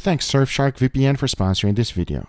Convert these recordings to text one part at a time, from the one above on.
Thanks Surfshark VPN for sponsoring this video.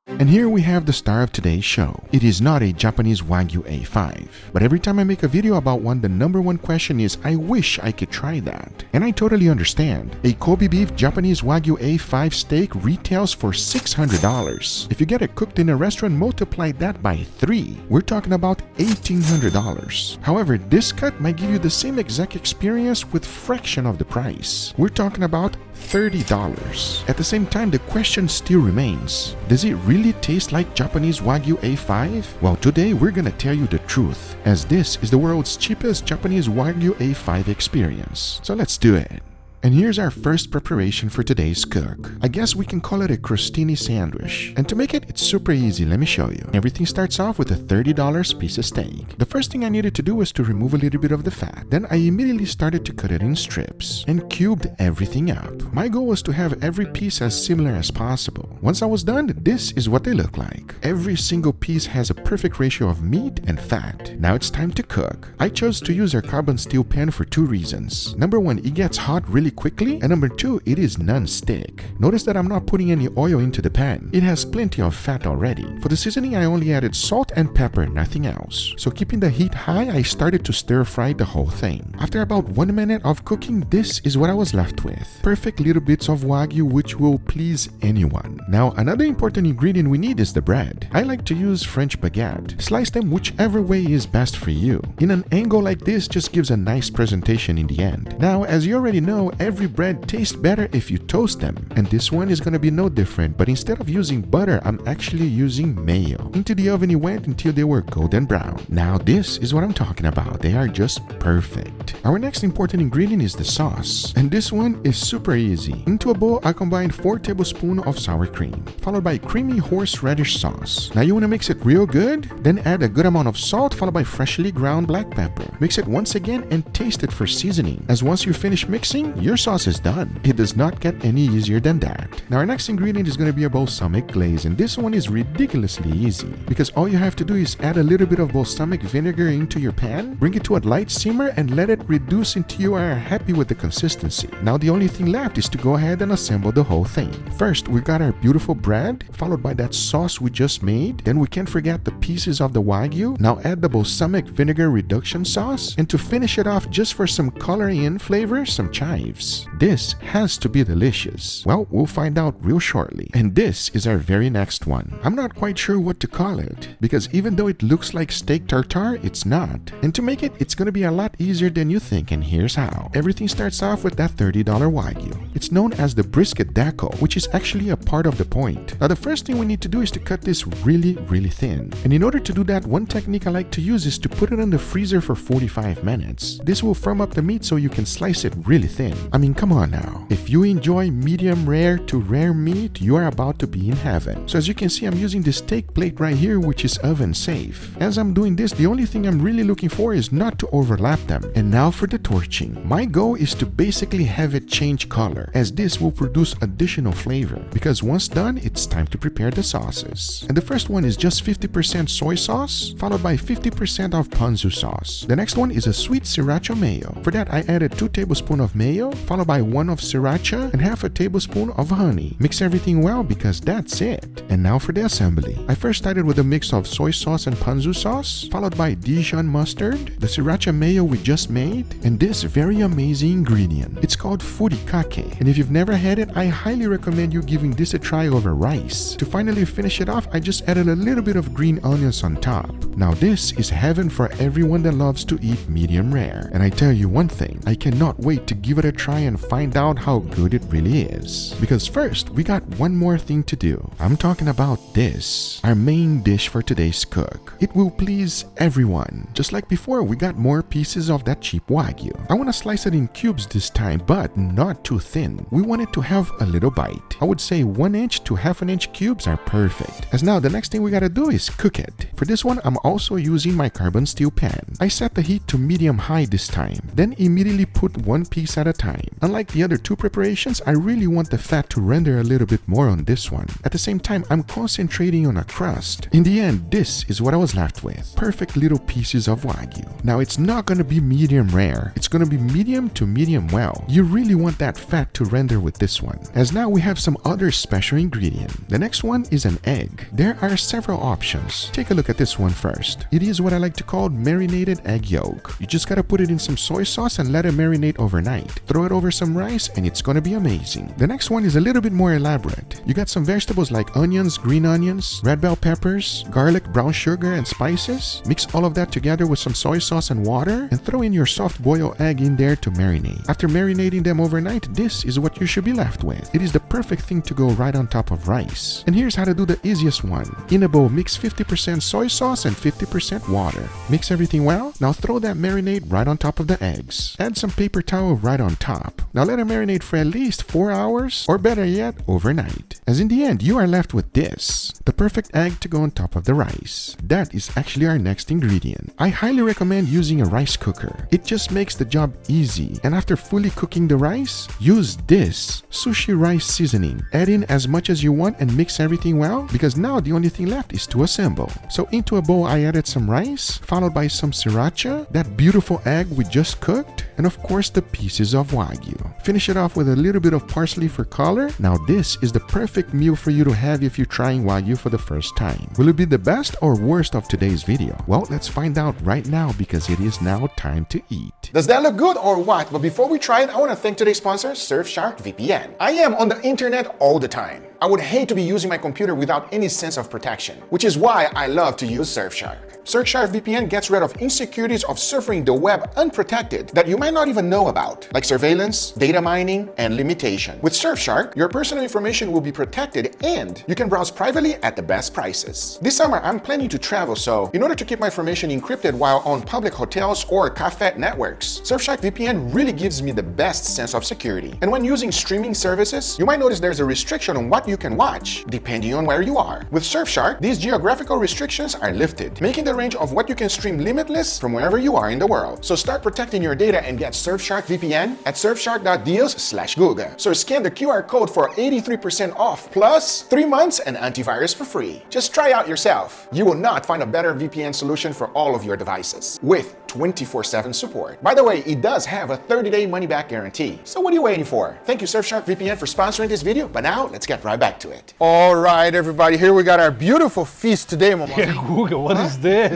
And here we have the star of today's show. It is not a Japanese Wagyu A5, but every time I make a video about one, the number one question is, I wish I could try that. And I totally understand. A Kobe beef Japanese Wagyu A5 steak retails for $600. If you get it cooked in a restaurant, multiply that by 3. We're talking about $1,800. However, this cut might give you the same exact experience with fraction of the price. We're talking about $30. At the same time, the question still remains, does it really taste like Japanese Wagyu A5? Well, today we're gonna tell you the truth, as this is the world's cheapest Japanese Wagyu A5 experience. So let's do it. And here's our first preparation for today's cook. I guess we can call it a crostini sandwich. And to make it, it's super easy. Let me show you. Everything starts off with a $30 piece of steak. The first thing I needed to do was to remove a little bit of the fat. Then I immediately started to cut it in strips and cubed everything up. My goal was to have every piece as similar as possible. Once I was done, this is what they look like. Every single piece has a perfect ratio of meat and fat. Now it's time to cook. I chose to use our carbon steel pan for 2 reasons. Number 1, it gets hot really quickly, and number 2, it is non-stick. Notice that I'm not putting any oil into the pan. It has plenty of fat already. For the seasoning, I only added salt and pepper, nothing else. So keeping the heat high, I started to stir fry the whole thing. After about 1 minute of cooking, this is what I was left with. Perfect little bits of Wagyu which will please anyone. Now, another important ingredient we need is the bread. I like to use French baguette. Slice them whichever way is best for you. In an angle like this just gives a nice presentation in the end. Now, as you already know, every bread tastes better if you toast them, and this one is gonna be no different, but instead of using butter, I'm actually using mayo. Into the oven it went until they were golden brown. Now this is what I'm talking about. They are just perfect. Our next important ingredient is the sauce, and this one is super easy. Into a bowl, I combined 4 tablespoons of sour cream, followed by creamy horseradish sauce. Now you wanna mix it real good, then add a good amount of salt, followed by freshly ground black pepper. Mix it once again and taste it for seasoning, as once you finish mixing, your sauce is done. It does not get any easier than that. Now our next ingredient is going to be a balsamic glaze, and this one is ridiculously easy because all you have to do is add a little bit of balsamic vinegar into your pan, bring it to a light simmer, and let it reduce until you are happy with the consistency. Now the only thing left is to go ahead and assemble the whole thing. First, we got our beautiful bread, followed by that sauce we just made. Then we can't forget the pieces of the Wagyu. Now add the balsamic vinegar reduction sauce, and to finish it off, just for some color and flavor, some chives. This has to be delicious. Well, we'll find out real shortly. And this is our very next one. I'm not quite sure what to call it, because even though it looks like steak tartare, it's not. And to make it, it's gonna be a lot easier than you think, and here's how. Everything starts off with that $30 Wagyu. It's known as the Brisket Decal, which is actually a part of the point. Now the first thing we need to do is to cut this really thin. And in order to do that, one technique I like to use is to put it in the freezer for 45 minutes. This will firm up the meat so you can slice it really thin. I mean, come on now. If you enjoy medium rare to rare meat, you are about to be in heaven. So as you can see, I'm using this steak plate right here, which is oven safe. As I'm doing this, the only thing I'm really looking for is not to overlap them. And now for the torching. My goal is to basically have it change color, as this will produce additional flavor. Because once done, it's time to prepare the sauces. And the first one is just 50% soy sauce, followed by 50% of ponzu sauce. The next one is a sweet sriracha mayo. For that, I added 2 tablespoons of mayo, followed by 1 of sriracha and half a tablespoon of honey. Mix everything well because that's it. And now for the assembly. I first started with a mix of soy sauce and ponzu sauce, followed by Dijon mustard, the sriracha mayo we just made, and this very amazing ingredient. It's called furikake, and if you've never had it, I highly recommend you giving this a try over rice. To finally finish it off, I just added a little bit of green onions on top. Now this is heaven for everyone that loves to eat medium rare. And I tell you one thing, I cannot wait to give it a try and find out how good it really is. Because first, we got one more thing to do. I'm talking about this, our main dish for today's cook. It will please everyone. Just like before, we got more pieces of that cheap Wagyu. I want to slice it in cubes this time, but not too thin. We want it to have a little bite. I would say 1 inch to ½ inch cubes are perfect. As now, the next thing we gotta do is cook it. For this one, I'm also using my carbon steel pan. I set the heat to medium high this time, then immediately put one piece at a time. time. Unlike the other two preparations, I really want the fat to render a little bit more on this one. At the same time, I'm concentrating on a crust. In the end, this is what I was left with. Perfect little pieces of Wagyu. Now, it's not gonna be medium rare. It's gonna be medium to medium well. You really want that fat to render with this one. As now we have some other special ingredient. The next one is an egg. There are several options. Take a look at this one first. It is what I like to call marinated egg yolk. You just gotta put it in some soy sauce and let it marinate overnight. Throw it over some rice and it's gonna be amazing. The next one is a little bit more elaborate. You got some vegetables like onions, green onions, red bell peppers, garlic, brown sugar, and spices. Mix all of that together with some soy sauce and water and throw in your soft boiled egg in there to marinate. After marinating them overnight, this is what you should be left with. It is the perfect thing to go right on top of rice. And here's how to do the easiest one. In a bowl, mix 50% soy sauce and 50% water. Mix everything well. Now throw that marinade right on top of the eggs. Add some paper towel right on top. Now let it marinate for at least 4 hours, or better yet, overnight. As in the end, you are left with this, the perfect egg to go on top of the rice. That is actually our next ingredient. I highly recommend using a rice cooker. It just makes the job easy. And after fully cooking the rice, use this sushi rice seasoning. Add in as much as you want and mix everything well, because now the only thing left is to assemble. So into a bowl, I added some rice, followed by some sriracha, that beautiful egg we just cooked, and of course the pieces of Wagyu. Finish it off with a little bit of parsley for color. Now this is the perfect meal for you to have if you're trying Wagyu for the first time. Will it be the best or worst of today's video? Well, let's find out right now because it is now time to eat. Does that look good or what? But before we try it, I want to thank today's sponsor, Surfshark VPN. I am on the internet all the time. I would hate to be using my computer without any sense of protection, which is why I love to use Surfshark. Surfshark VPN gets rid of insecurities of surfing the web unprotected that you might not even know about, like surveillance, data mining, and limitation. With Surfshark, your personal information will be protected and you can browse privately at the best prices. This summer, I'm planning to travel, so in order to keep my information encrypted while on public hotels or cafe networks, Surfshark VPN really gives me the best sense of security. And when using streaming services, you might notice there's a restriction on what you can watch, depending on where you are. With Surfshark, these geographical restrictions are lifted, making the range of what you can stream limitless from wherever you are in the world. So start protecting your data and get Surfshark VPN at surfshark.deals/Guga. So scan the QR code for 83% off plus 3 months and antivirus for free. Just try out yourself. You will not find a better VPN solution for all of your devices with 24/7 support. By the way, it does have a 30-day money-back guarantee. So what are you waiting for? Thank you Surfshark VPN for sponsoring this video, but now let's get right back to it. All right, everybody, here we got our beautiful feast today, Mama. Yeah, Guga, what is this?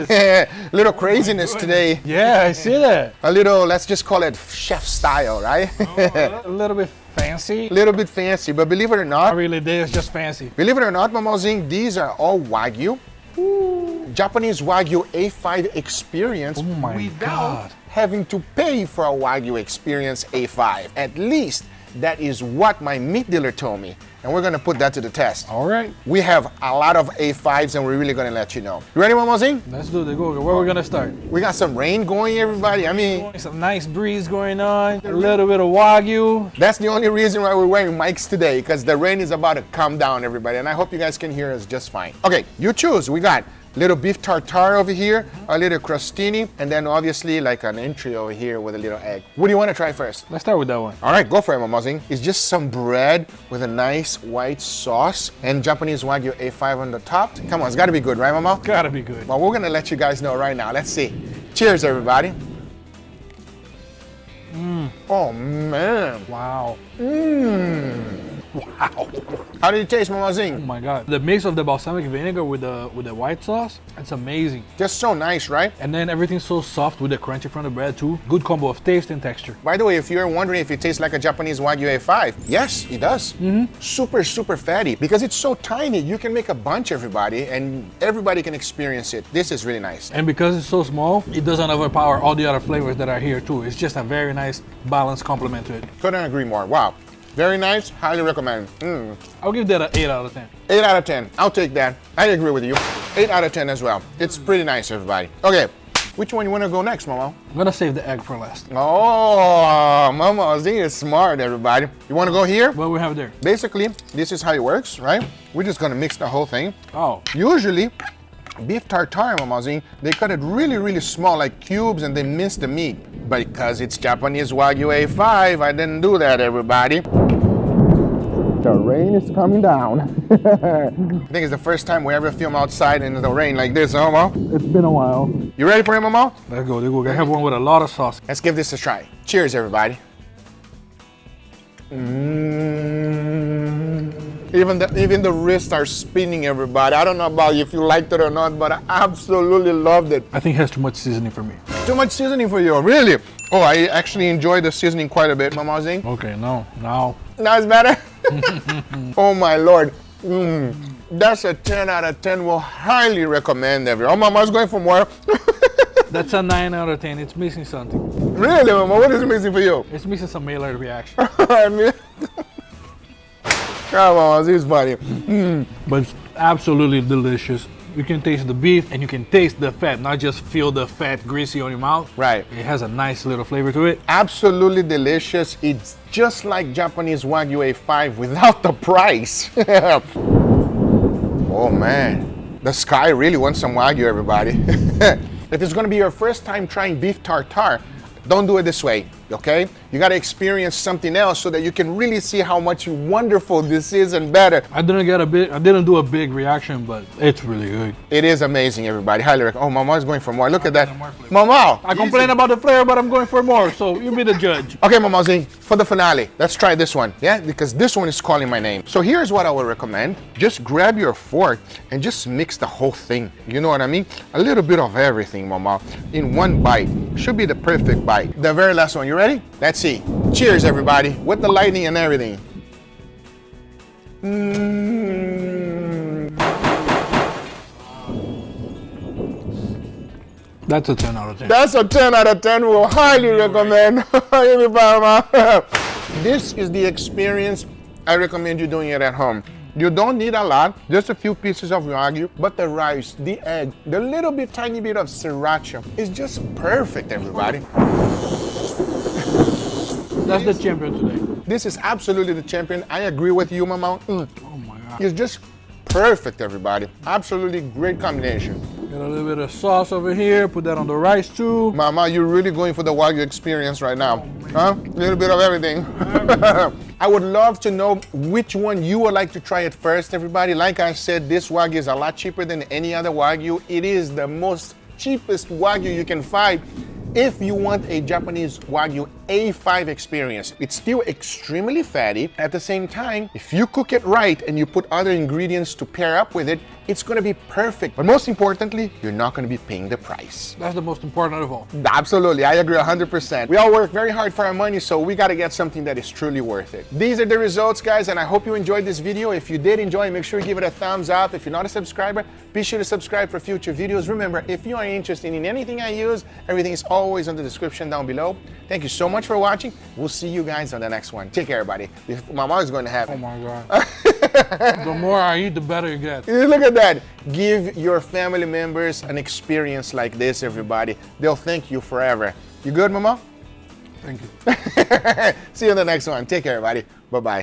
Little craziness today. Yeah, I see that. A little, let's just call it chef style, right? A little bit fancy. A little bit fancy, but believe it or not, Not really, it's just fancy. believe it or not, Mamazing, these are all Wagyu. Japanese Wagyu A5 Experience. Oh my God. Having to pay for a Wagyu Experience A5. At least that is what my meat dealer told me. And we're gonna put that to the test. All right. We have a lot of A5s and we're really gonna let you know. You ready, Mamazing? Let's do the Guga. Where are we gonna start? We got some rain going, everybody. I mean, Some nice breeze going on. A little bit of Wagyu. that's the only reason why we're wearing mics today, because the rain is about to calm down, everybody. And I hope you guys can hear us just fine. Okay, you choose. We got little beef tartare over here, a little crostini, and then obviously like an entry over here with a little egg. What do you want to try first? Let's start with that one. All right, go for it, Mamazing. It's just some bread with a nice white sauce and Japanese Wagyu A5 on the top. Come on, it's got to be good, right, Mama? Gotta be good. Well, we're going to let you guys know right now. Let's see. Cheers, everybody. Oh, man. Wow. Wow. How did it taste, Oh Mamazing? my God. The mix of the balsamic vinegar with the white sauce, it's amazing. Just so nice, right? And then everything's so soft with the crunchy from the bread too. Good combo of taste and texture. By the way, if you're wondering if it tastes like a Japanese Wagyu A5, yes, it does. Super, super fatty. Because it's so tiny, you can make a bunch, everybody, and everybody can experience it. This is really nice. And because it's so small, it doesn't overpower all the other flavors that are here too. It's just a very nice balanced complement to it. Couldn't agree more. Wow. Very nice. Highly recommend. I'll give that an 8 out of 10. 8 out of 10. I'll take that. I agree with you. 8 out of 10 as well. It's pretty nice, everybody. Okay. Which one you want to go next, Mama? I'm gonna save the egg for last. Oh, Mama Z is smart, everybody. You want to go here? What we have there? Basically, this is how it works, right? We're just going to mix the whole thing. Oh, Usually, beef tartare, Mamazing. They cut it really, really small, like cubes, and they mince the meat. But because it's Japanese Wagyu A5, I didn't do that, everybody. The rain is coming down. I think it's the first time we ever film outside in the rain like this, huh, Mama? It's been a while. You ready for it, Mama? Let's go. I have one with a lot of sauce. Let's give this a try. Cheers, everybody. Even the wrists are spinning, everybody. I don't know about you if you liked it or not, but I absolutely loved it. I think it has too much seasoning for me. Too much seasoning for you, really? Oh, I actually enjoy the seasoning quite a bit, Mama Zing. Okay, now. Now it's better? Oh my Lord. That's a 10 out of 10. Will highly recommend everyone. Oh, Mama's going for more. That's a 9 out of 10. It's missing something. Really, Mama? What is missing for you? It's missing some Maillard reaction. I mean, come on, this is funny. But it's absolutely delicious. You can taste the beef and you can taste the fat, not just feel the fat greasy on your mouth. Right. It has a nice little flavor to it. Absolutely delicious. It's just like Japanese Wagyu A5 without the price. Oh man, the sky really wants some Wagyu, everybody. If it's gonna be your first time trying beef tartare, don't do it this way, okay? You gotta experience something else so that you can really see how much wonderful this is and better. I didn't do a big reaction, but it's really good. It is amazing, everybody. Highly recommend. Oh, Mama is going for more. Look at that. Mama! I complain about the flavor, but I'm going for more, so you be the judge. Okay, Mama Zing, for the finale, let's try this one, yeah? Because this one is calling my name. So here's what I would recommend. Just grab your fork and just mix the whole thing. You know what I mean? A little bit of everything, Mama, in one bite. Should be the perfect bite. The very last one. You ready? Let's see. Cheers, everybody, with the lighting and everything. That's a 10 out of 10. That's a 10 out of 10. We'll highly recommend. This is the experience. I recommend you doing it at home. You don't need a lot, just a few pieces of Wagyu, but the rice, the egg, the little bit, tiny bit of sriracha is just perfect, everybody. That's the champion today. This is absolutely the champion. I agree with you, Mama. Oh my God. It's just perfect, everybody. Absolutely great combination. Get a little bit of sauce over here, put that on the rice too. Mama, you're really going for the Wagyu experience right now. Huh? A little bit of everything. I would love to know which one you would like to try it first, everybody. Like I said, this Wagyu is a lot cheaper than any other Wagyu. It is the most cheapest Wagyu you can find if you want a Japanese Wagyu A5 experience. It's still extremely fatty. At the same time, if you cook it right and you put other ingredients to pair up with it, it's gonna be perfect. But most importantly, you're not gonna be paying the price. That's the most important of all. Absolutely, I agree 100%. We all work very hard for our money, so we gotta get something that is truly worth it. These are the results, guys, and I hope you enjoyed this video. If you did enjoy, make sure you give it a thumbs up. If you're not a subscriber, be sure to subscribe for future videos. Remember, if you are interested in anything I use, everything is always in the description down below. Thank you so much for watching. We'll see you guys on the next one. Take care, everybody. Mama is going to have. Oh my God. The more I eat, the better you get. Look at that. Give your family members an experience like this, everybody. They'll thank you forever. You good, Mama? Thank you. See you on the next one. Take care, everybody. Bye-bye.